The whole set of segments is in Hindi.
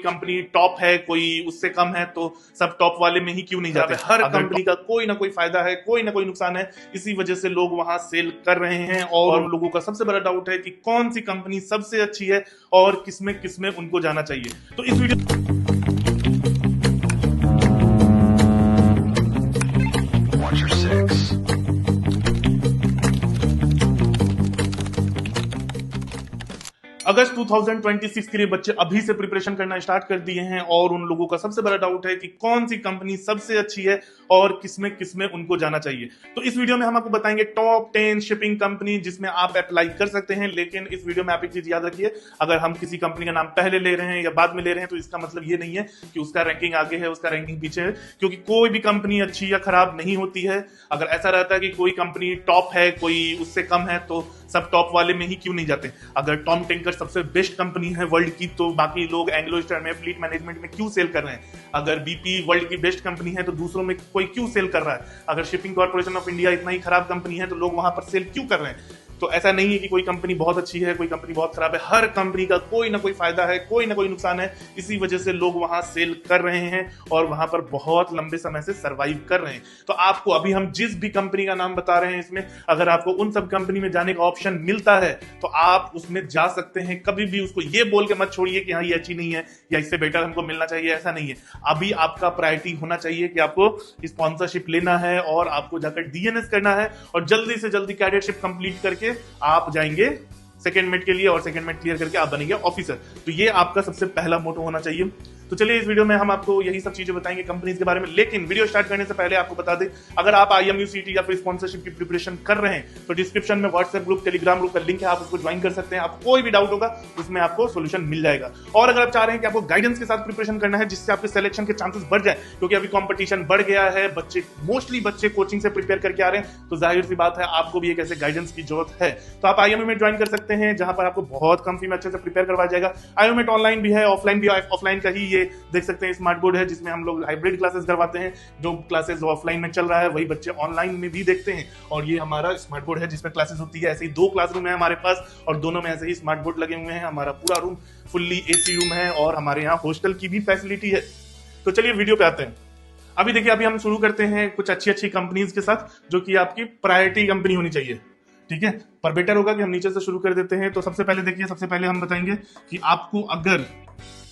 कंपनी टॉप है, कोई उससे कम है, तो सब टॉप वाले में ही क्यों नहीं जाते। हर कंपनी का कोई ना कोई फायदा है, कोई ना कोई नुकसान है, इसी वजह से लोग वहां सेल कर रहे हैं। और उन लोगों का सबसे बड़ा डाउट है कि कौन सी कंपनी सबसे अच्छी है और किसमें किसमें उनको जाना चाहिए। तो इस वीडियो अगस्त 2026 के लिए बच्चे अभी से प्रिपरेशन करना स्टार्ट कर दिए हैं और उन लोगों का सबसे बड़ा डाउट है कि कौन सी कंपनी सबसे अच्छी है और किसमें किसमें उनको जाना चाहिए। तो इस वीडियो में हम आपको बताएंगे टॉप 10 शिपिंग कंपनी जिसमें आप अप्लाई कर सकते हैं। लेकिन इस वीडियो में आप एक चीज याद रखिए, अगर हम किसी कंपनी का नाम पहले ले रहे हैं या बाद में ले रहे हैं तो इसका मतलब ये नहीं है कि उसका रैंकिंग आगे है, उसका रैंकिंग पीछे है, क्योंकि कोई भी कंपनी अच्छी या खराब नहीं होती है। अगर ऐसा रहता है कि कोई कंपनी टॉप है, कोई उससे कम है, तो सब टॉप वाले में ही क्यों नहीं जाते। अगर टॉम टेंकर सबसे बेस्ट कंपनी है वर्ल्ड की, तो बाकी लोग एंग्लो स्टार में, फ्लीट मैनेजमेंट में क्यों सेल कर रहे हैं। अगर बीपी वर्ल्ड की बेस्ट कंपनी है तो दूसरों में कोई क्यों सेल कर रहा है। अगर शिपिंग कॉर्पोरेशन ऑफ इंडिया इतना ही खराब कंपनी है तो लोग वहां पर सेल क्यों कर रहे हैं। तो ऐसा नहीं है कि कोई कंपनी बहुत अच्छी है, कोई कंपनी बहुत खराब है। हर कंपनी का कोई ना कोई फायदा है, कोई ना कोई नुकसान है, इसी वजह से लोग वहां सेल कर रहे हैं और वहां पर बहुत लंबे समय से सरवाइव कर रहे हैं। तो आपको अभी हम जिस भी कंपनी का नाम बता रहे हैं, इसमें अगर आपको उन सब कंपनी में जाने का ऑप्शन मिलता है तो आप उसमें जा सकते हैं। कभी भी उसको ये बोल के मत छोड़िए कि हाँ ये अच्छी नहीं है या इससे बेटर हमको मिलना चाहिए, ऐसा नहीं है। अभी आपका प्रायोरिटी होना चाहिए कि आपको स्पॉन्सरशिप लेना है और आपको जाकर डीएनएस करना है और जल्दी से जल्दी कैडेटशिप कंप्लीट करके आप जाएंगे सेकेंड मेट के लिए और सेकेंड मेट क्लियर करके आप बनेंगे ऑफिसर। तो ये आपका सबसे पहला मोटो होना चाहिए। तो चलिए इस वीडियो में हम आपको यही सब चीजें बताएंगे कंपनीज के बारे में। लेकिन वीडियो स्टार्ट करने से पहले आपको बता दें, अगर आप आईएमयू सीटी या फिर स्पॉन्सरशिप की प्रिपरेशन कर रहे हैं तो डिस्क्रिप्शन में व्हाट्सएप ग्रुप, टेलीग्राम ग्रुप का लिंक है, आप उसको ज्वाइन कर सकते हैं। आपको कोई भी डाउट होगा उसमें आपको सोल्यूशन मिल जाएगा। और अगर आप चाह रहे हैं कि आपको गाइडेंस के साथ प्रिपरेशन करना है जिससे आपके सिलेक्शन के चांसेस बढ़ जाए, क्योंकि अभी कॉम्पिटिशन बढ़ गया है, मोस्टली बच्चे कोचिंग से प्रिपेयर करके आ रहे हैं, तो जाहिर सी बात है आपको भी एक ऐसे गाइडेंस की जरूरत है। तो आप आईएमयू में ज्वाइन कर सकते हैं जहां पर आपको बहुत कम फी में अच्छे से प्रिपेयर करवाया जाएगा। आईएमयू में ऑनलाइन भी है, ऑफलाइन भी। ऑफलाइन का ही ये देख सकते हैं स्मार्ट बोर्ड है जिसमें हम लोग हाइब्रिड क्लासेस करवाते हैं। जो क्लासेस ऑफलाइन में चल रहा है वही बच्चे ऑनलाइन में भी देखते हैं। और ये हमारा स्मार्ट बोर्ड है जिसमें क्लासेस होती है। ऐसे ही 2 क्लासरूम है हमारे पास और दोनों में ऐसे ही स्मार्ट बोर्ड लगे हुए हैं। हमारा पूरा रूम फुल्ली एसी रूम है और हमारे यहाँ हॉस्टल की भी फैसिलिटी है। तो चलिए वीडियो पे आते हैं। अभी देखिए, अभी हम शुरू करते हैं कुछ अच्छी अच्छी कंपनीज के साथ जो कि आपकी प्रायोरिटी कंपनी होनी चाहिए, ठीक है। पर बेटर होगा कि हम नीचे से शुरू कर देते हैं। तो सबसे पहले देखिए, सबसे पहले हम बताएंगे कि आपको अगर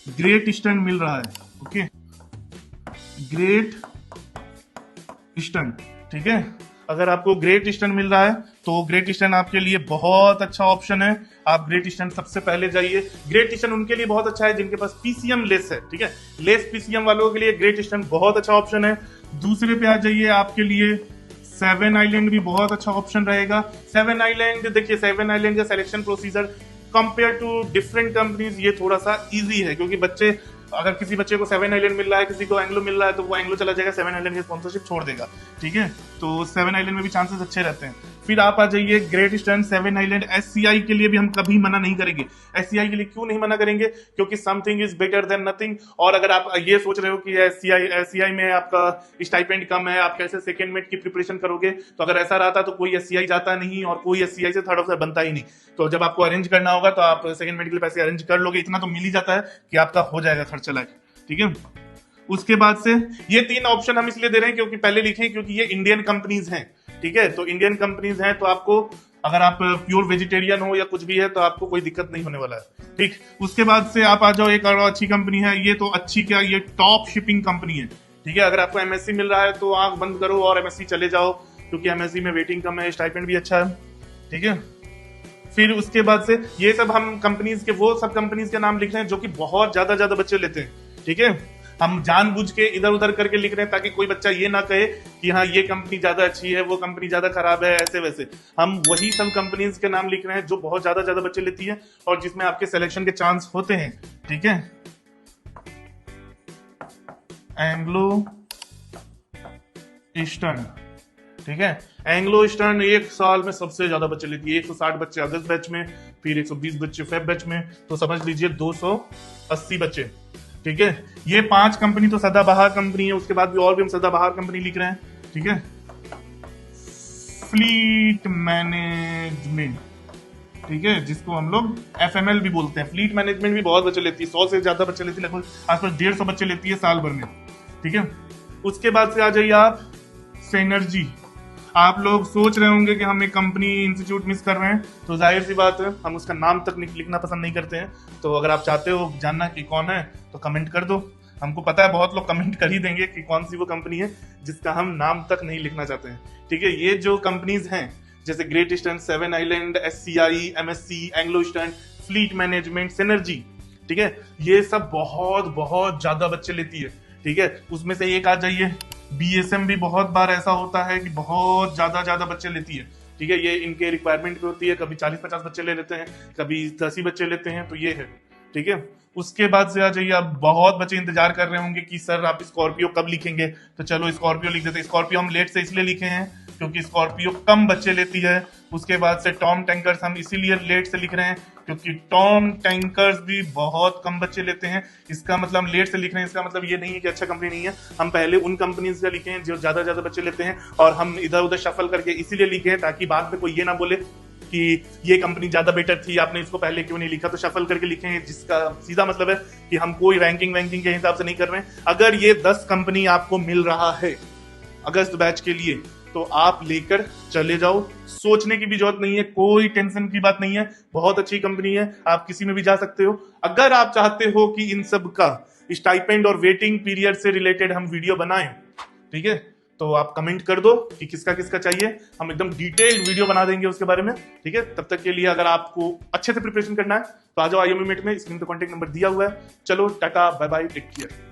ग्रेट ईस्टर्न मिल रहा है, ओके, ग्रेट ईस्टर्न, ठीक है। अगर आपको ग्रेट ईस्टर्न मिल रहा है तो ग्रेट ईस्टर्न आपके लिए बहुत अच्छा ऑप्शन है। आप ग्रेट ईस्टर्न सबसे पहले जाइए। ग्रेट ईस्टर्न उनके लिए बहुत अच्छा है जिनके पास पीसीएम लेस है, ठीक है। लेस पीसीएम वालों के लिए ग्रेट ईस्टर्न बहुत अच्छा ऑप्शन है। दूसरे पे आ जाइए, आपके लिए सेवन आइलैंड भी बहुत अच्छा ऑप्शन रहेगा। सेवन आइलैंड देखिए, सेवन आइलैंड का selection procedure compare to different companies ये थोड़ा सा इजी है, क्योंकि बच्चे, अगर किसी बच्चे को सेवन आइलैंड मिल रहा है, किसी को एंग्लो मिल रहा है, तो वो एंग्लो चला जाएगा, सेवन आइलैंड की स्पॉन्सरशिप छोड़ देगा, ठीक है। तो सेवन आइलैंड में भी चांसेस अच्छे रहते हैं। फिर आप आ जाइए great eastern, seven island. SCI के लिए भी हम कभी मना नहीं करेंगे। एससीआई के लिए क्यों नहीं मना करेंगे? क्योंकि something is better than nothing. और अगर आप ये सोच रहे हो कि एससीआई में आपका स्टाइपेंड कम है, आप कैसे सेकेंड मेट की प्रिपरेशन करोगे, तो अगर ऐसा रहता तो कोई एससीआई जाता नहीं और कोई एससीआई से थर्ड ऑफिसर बनता ही नहीं। तो जब आपको अरेंज करना होगा तो आप सेकेंड मेट के लिए पैसे अरेंज कर लोगे, इतना तो मिल ही जाता है कि आपका हो जाएगा खर्चा लायक, ठीक है। उसके बाद से ये 3 ऑप्शन हम इसलिए दे रहे हैं क्योंकि पहले लिखे क्योंकि ये इंडियन कंपनीज हैं, ठीक है। तो इंडियन कंपनीज हैं तो आपको, अगर आप प्योर वेजिटेरियन हो या कुछ भी है तो आपको कोई दिक्कत नहीं होने वाला है, ठीक। उसके बाद से आप आ जाओ, एक और अच्छी कंपनी है, ये तो अच्छी क्या, ये टॉप शिपिंग कंपनी है, ठीक है। अगर आपको एमएससी मिल रहा है तो आंख बंद करो और एमएससी चले जाओ, क्योंकि एमएससी में वेटिंग कम है, स्टाइपेंड भी अच्छा है, ठीक है। फिर उसके बाद से ये सब हम कंपनीज के, वो सब कंपनीज के नाम लिख रहे हैं जो कि बहुत ज्यादा बच्चे लेते हैं, ठीक है। हम जानबूझ के इधर उधर करके लिख रहे हैं ताकि कोई बच्चा ये ना कहे कि हाँ ये कंपनी ज्यादा अच्छी है, वो कंपनी ज्यादा खराब है, ऐसे वैसे। हम वही सब कंपनीज के नाम लिख रहे हैं जो बहुत ज्यादा बच्चे लेती है और जिसमें आपके सिलेक्शन के चांस होते हैं, ठीक है। एंग्लो ईस्टर्न, ठीक है। एंग्लो ईस्टर्न 1 साल में सबसे ज्यादा बच्चे लेती है। 160 बच्चे अगस्त बैच में, फिर 120 बच्चे फेब बैच में, तो समझ लीजिए 280 बच्चे, ठीक है। ये 5 कंपनी तो सदाबहार कंपनी है। उसके बाद भी और भी हम सदाबहार कंपनी लिख रहे हैं, ठीक है। फ्लीट मैनेजमेंट, ठीक है, जिसको हम लोग FML भी बोलते हैं। फ्लीट मैनेजमेंट भी बहुत बच्चे लेती है, 100 से ज्यादा बच्चे लेती है, लगभग आसपास 150 बच्चे लेती है साल भर में। ठीक है, उसके बाद से आ जाइए आप सिनर्जी। आप लोग सोच रहे होंगे कि हम एक कंपनी इंस्टीट्यूट मिस कर रहे हैं, तो जाहिर सी बात है हम उसका नाम तक लिखना पसंद नहीं करते हैं। तो अगर आप चाहते हो जानना कि कौन है तो कमेंट कर दो। हमको पता है बहुत लोग कमेंट कर ही देंगे कि कौन सी वो कंपनी है जिसका हम नाम तक नहीं लिखना चाहते हैं। ठीक है, ये जो कंपनीज हैं जैसे great eastern, seven island, SCI, MSC, Anglo eastern, fleet management, synergy, ठीक है, ये सब बहुत बहुत ज्यादा बच्चे लेती है। ठीक है, उसमें से एक आ जाइए BSM भी बहुत बार ऐसा होता है कि बहुत ज्यादा बच्चे लेती है। ठीक है, ये इनके रिक्वायरमेंट पे होती है, कभी 40-50 बच्चे ले लेते हैं, कभी 10 ही बच्चे लेते हैं, तो ये है। ठीक है, उसके बाद से आ जाइए, आप बहुत बच्चे इंतजार कर रहे होंगे कि सर आप स्कॉर्पियो कब लिखेंगे, तो चलो स्कॉर्पियो लिख देते हैं। स्कॉर्पियो हम लेट से इसलिए लिखे हैं क्योंकि स्कॉर्पियो कम बच्चे लेती है। उसके बाद से टॉम टैंकर्स हम इसीलिए लेट से लिख रहे हैं क्योंकि टॉम टैंकर्स भी बहुत कम बच्चे लेते हैं। इसका मतलब हम लेट से लिख रहे हैं, इसका मतलब ये नहीं है कि अच्छा कंपनी नहीं है। हम पहले उन कंपनीज का लिखे हैं जो ज्यादा बच्चे लेते हैं, और हम इधर उधर शफल करके इसीलिए लिखे हैं ताकि बाद में कोई ये ना बोले कि ये कंपनी ज्यादा बेटर थी, आपने इसको पहले क्यों नहीं लिखा। तो शफल करके लिखे हैं, जिसका सीधा मतलब है कि हम कोई रैंकिंग वैंकिंग के हिसाब से नहीं कर रहे हैं। अगर ये 10 कंपनी आपको मिल रहा है अगस्त बैच के लिए, तो आप लेकर चले जाओ, सोचने की भी जरूरत नहीं है, कोई टेंशन की बात नहीं है। बहुत अच्छी कंपनी है, आप किसी में भी जा सकते हो। अगर आप चाहते हो कि इन सब का स्टाइपेंड और वेटिंग पीरियड से रिलेटेड हम वीडियो बनाएं, ठीक है, तो आप कमेंट कर दो कि किसका किसका चाहिए, हम एकदम डिटेल्ड वीडियो बना देंगे उसके बारे में। ठीक है, तब तक के लिए अगर आपको अच्छे से प्रिपरेशन करना है तो आ जाओ IMU मेट में, स्क्रीन पे कॉन्टेक्ट नंबर दिया हुआ है। चलो tata, bye bye, take care.